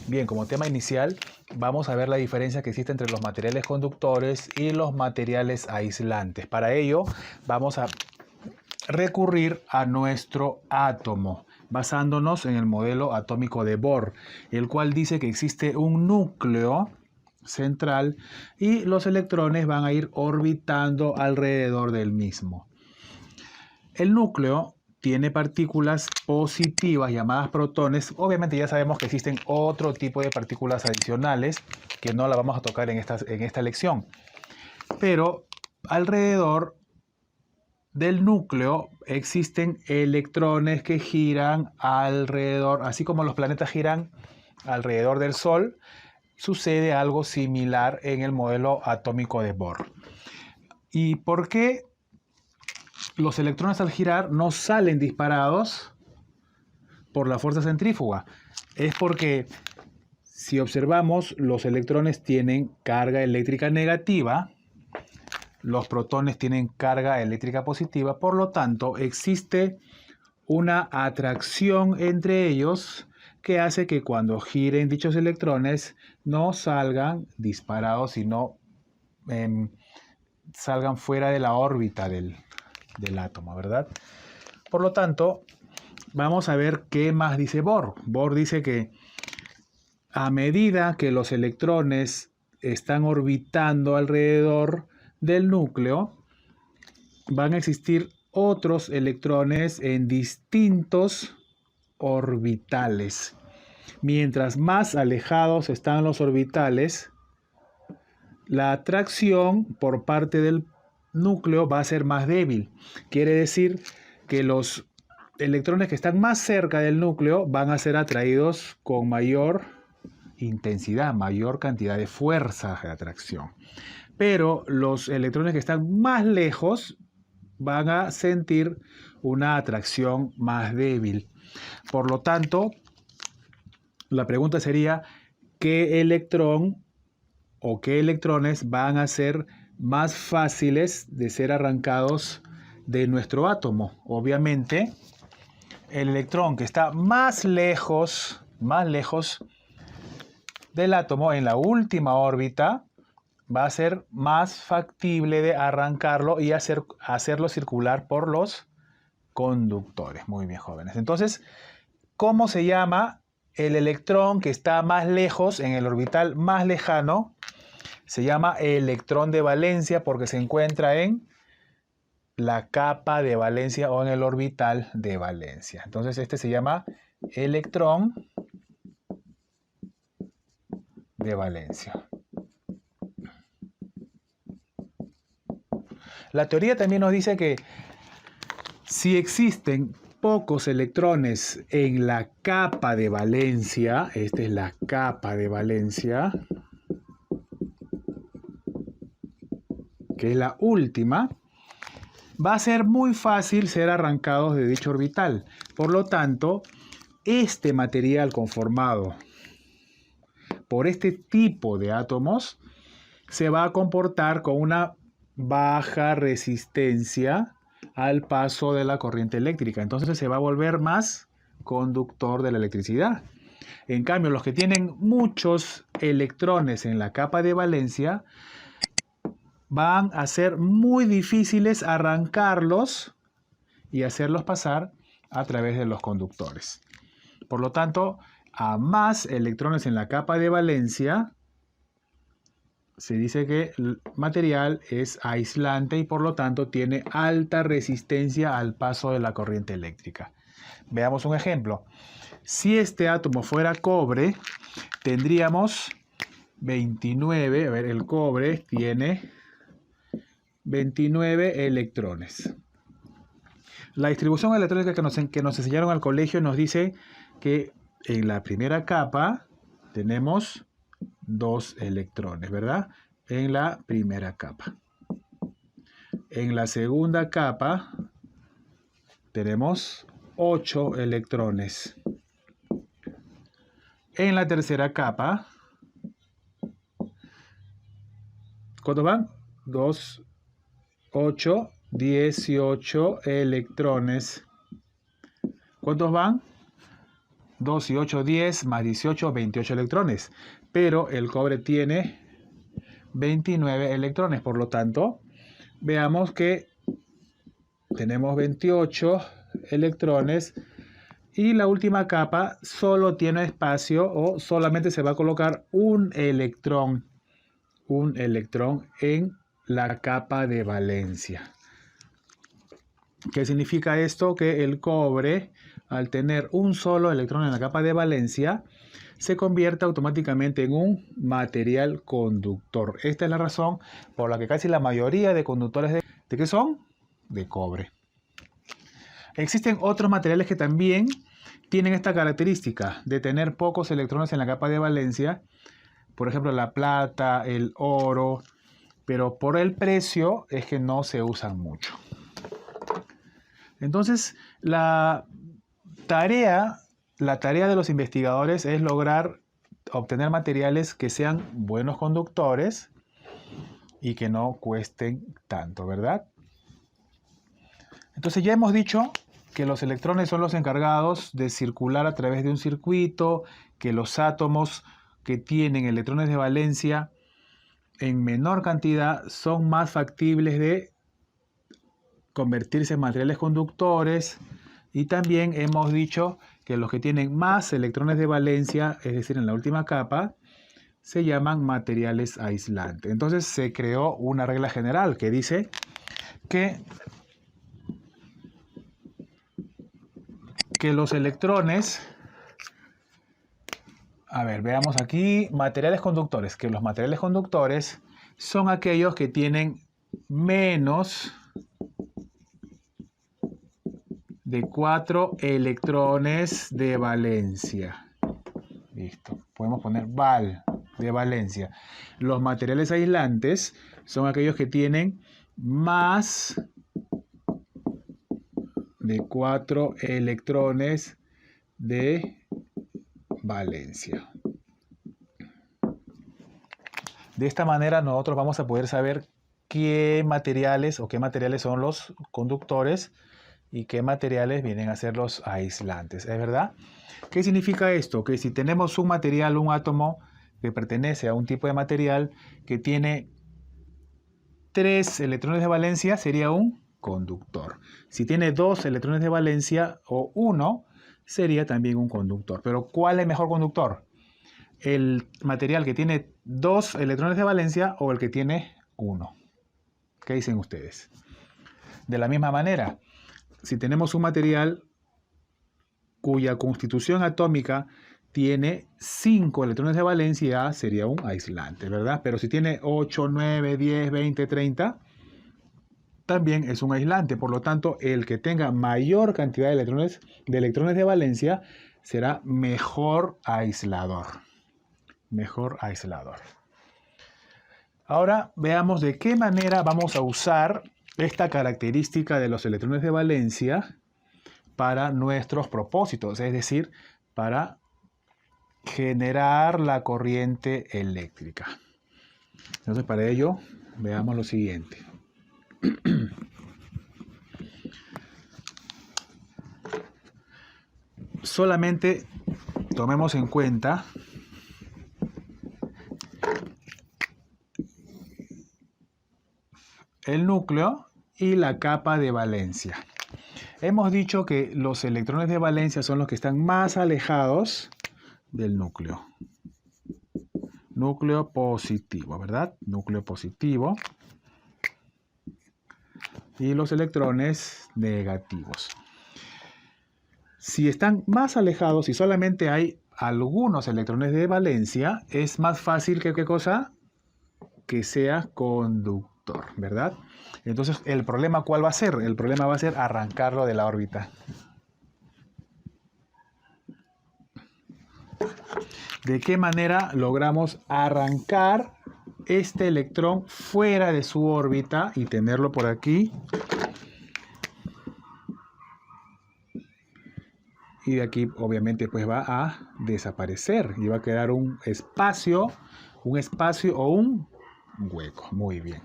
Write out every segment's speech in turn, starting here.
Bien, como tema inicial, vamos a ver la diferencia que existe entre los materiales conductores y los materiales aislantes. Para ello, vamos a recurrir a nuestro átomo, basándonos en el modelo atómico de Bohr, el cual dice que existe un núcleo central y los electrones van a ir orbitando alrededor del mismo. El núcleo tiene partículas positivas llamadas protones. Obviamente ya sabemos que existen otro tipo de partículas adicionales que no la vamos a tocar en esta lección. Pero alrededor del núcleo existen electrones que giran alrededor, así como los planetas giran alrededor del Sol, sucede algo similar en el modelo atómico de Bohr. ¿Y por qué los electrones al girar no salen disparados por la fuerza centrífuga? Es porque si observamos, los electrones tienen carga eléctrica negativa, los protones tienen carga eléctrica positiva, por lo tanto existe una atracción entre ellos que hace que cuando giren dichos electrones no salgan disparados, sino salgan fuera de la órbita del átomo, ¿verdad? Por lo tanto, vamos a ver qué más dice Bohr. Bohr dice que a medida que los electrones están orbitando alrededor del núcleo, van a existir otros electrones en distintos orbitales. Mientras más alejados están los orbitales, la atracción por parte del núcleo va a ser más débil. Quiere decir que los electrones que están más cerca del núcleo van a ser atraídos con mayor intensidad, mayor cantidad de fuerza de atracción. Pero los electrones que están más lejos van a sentir una atracción más débil. Por lo tanto, la pregunta sería, ¿qué electrón o qué electrones van a ser más fáciles de ser arrancados de nuestro átomo? Obviamente, el electrón que está más lejos del átomo, en la última órbita, va a ser más factible de arrancarlo y hacerlo circular por los conductores. Muy bien, jóvenes. Entonces, ¿cómo se llama el electrón que está más lejos, en el orbital más lejano? Se llama electrón de valencia porque se encuentra en la capa de valencia o en el orbital de valencia. Entonces, este se llama electrón de valencia. La teoría también nos dice que si existen pocos electrones en la capa de valencia, esta es la capa de valencia, que es la última, va a ser muy fácil ser arrancados de dicho orbital. Por lo tanto, este material conformado por este tipo de átomos se va a comportar con una baja resistencia al paso de la corriente eléctrica. Entonces se va a volver más conductor de la electricidad. En cambio, los que tienen muchos electrones en la capa de valencia van a ser muy difíciles arrancarlos y hacerlos pasar a través de los conductores. Por lo tanto, a más electrones en la capa de valencia, se dice que el material es aislante y por lo tanto tiene alta resistencia al paso de la corriente eléctrica. Veamos un ejemplo. Si este átomo fuera cobre, tendríamos 29, a ver, el cobre tiene 29 electrones. La distribución electrónica que nos enseñaron al colegio nos dice que en la primera capa tenemos 2 electrones, ¿verdad? En la primera capa. En la segunda capa tenemos 8 electrones. En la tercera capa, ¿cuántos van? 2, 8, 18 electrones. ¿Cuántos van? 2 y 8, 10, más 18, 28 electrones. Pero el cobre tiene 29 electrones, por lo tanto, veamos que tenemos 28 electrones y la última capa solo tiene espacio o solamente se va a colocar un electrón en la capa de valencia. ¿Qué significa esto? Que el cobre, al tener un solo electrón en la capa de valencia, se convierte automáticamente en un material conductor. Esta es la razón por la que casi la mayoría de conductores ¿de qué son? De cobre. Existen otros materiales que también tienen esta característica de tener pocos electrones en la capa de valencia. Por ejemplo, la plata, el oro, pero por el precio es que no se usan mucho. Entonces, la tarea de los investigadores es lograr obtener materiales que sean buenos conductores y que no cuesten tanto, ¿verdad? Entonces ya hemos dicho que los electrones son los encargados de circular a través de un circuito, que los átomos que tienen electrones de valencia en menor cantidad son más factibles de convertirse en materiales conductores, y también hemos dicho que los que tienen más electrones de valencia, es decir, en la última capa, se llaman materiales aislantes. Entonces se creó una regla general que dice que los electrones, a ver, veamos aquí, materiales conductores, que los materiales conductores son aquellos que tienen menos de 4 electrones de valencia. Listo, podemos poner val de valencia. Los materiales aislantes son aquellos que tienen más de 4 electrones de valencia. De esta manera nosotros vamos a poder saber qué materiales son los conductores y qué materiales vienen a ser los aislantes. ¿Es verdad? ¿Qué significa esto? Que si tenemos un material, un átomo que pertenece a un tipo de material que tiene 3 electrones de valencia, sería un conductor. Si tiene 2 electrones de valencia o 1, sería también un conductor. Pero ¿cuál es el mejor conductor? ¿El material que tiene 2 electrones de valencia o el que tiene 1? ¿Qué dicen ustedes? De la misma manera, si tenemos un material cuya constitución atómica tiene 5 electrones de valencia, sería un aislante, ¿verdad? Pero si tiene 8, 9, 10, 20, 30, también es un aislante. Por lo tanto, el que tenga mayor cantidad de electrones de valencia será mejor aislador. Mejor aislador. Ahora veamos de qué manera vamos a usar esta característica de los electrones de valencia para nuestros propósitos, es decir, para generar la corriente eléctrica. Entonces, para ello, veamos lo siguiente. Solamente tomemos en cuenta el núcleo y la capa de valencia. Hemos dicho que los electrones de valencia son los que están más alejados del núcleo. Núcleo positivo, ¿verdad? Núcleo positivo. Y los electrones negativos. Si están más alejados y solamente hay algunos electrones de valencia, es más fácil que ¿qué cosa? Que sea conductor, ¿verdad? Entonces, ¿el problema cuál va a ser? El problema va a ser arrancarlo de la órbita. ¿De qué manera logramos arrancar este electrón fuera de su órbita y tenerlo por aquí? Y de aquí, obviamente, pues va a desaparecer y va a quedar un espacio o un hueco. Muy bien.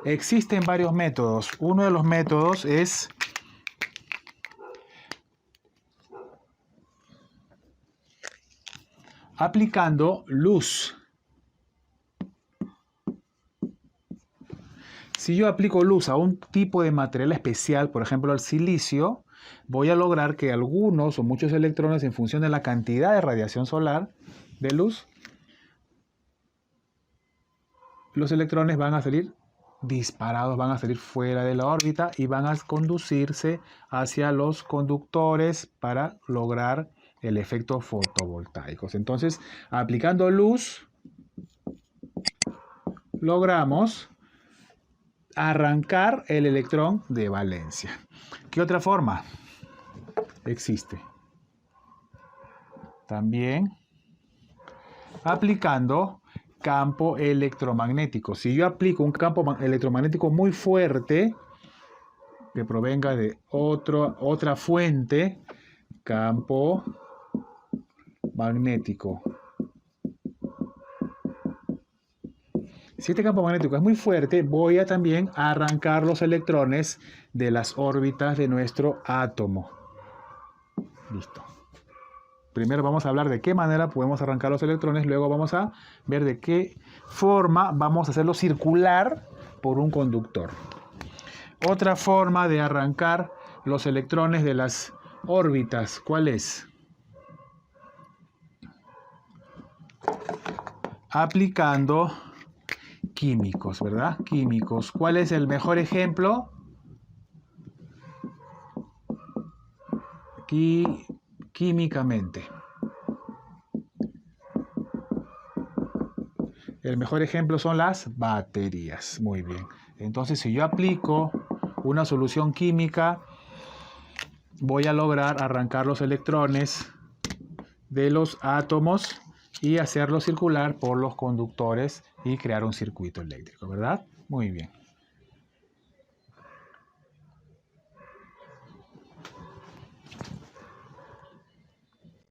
Existen varios métodos. Uno de los métodos es aplicando luz. Si yo aplico luz a un tipo de material especial, por ejemplo al silicio, voy a lograr que algunos o muchos electrones, en función de la cantidad de radiación solar de luz, los electrones van a salir disparados, van a salir fuera de la órbita y van a conducirse hacia los conductores para lograr el efecto fotovoltaico. Entonces, aplicando luz, logramos arrancar el electrón de valencia. ¿Qué otra forma existe? También aplicando campo electromagnético. Si yo aplico un campo electromagnético muy fuerte que provenga de otra fuente, campo magnético. Si este campo magnético es muy fuerte, voy a también arrancar los electrones de las órbitas de nuestro átomo. Listo. Primero vamos a hablar de qué manera podemos arrancar los electrones, luego vamos a ver de qué forma vamos a hacerlo circular por un conductor. Otra forma de arrancar los electrones de las órbitas, ¿cuál es? Aplicando químicos, ¿verdad? Químicos. ¿Cuál es el mejor ejemplo? Químicamente. El mejor ejemplo son las baterías. Muy bien. Entonces, si yo aplico una solución química, voy a lograr arrancar los electrones de los átomos y hacerlo circular por los conductores y crear un circuito eléctrico, ¿verdad? Muy bien.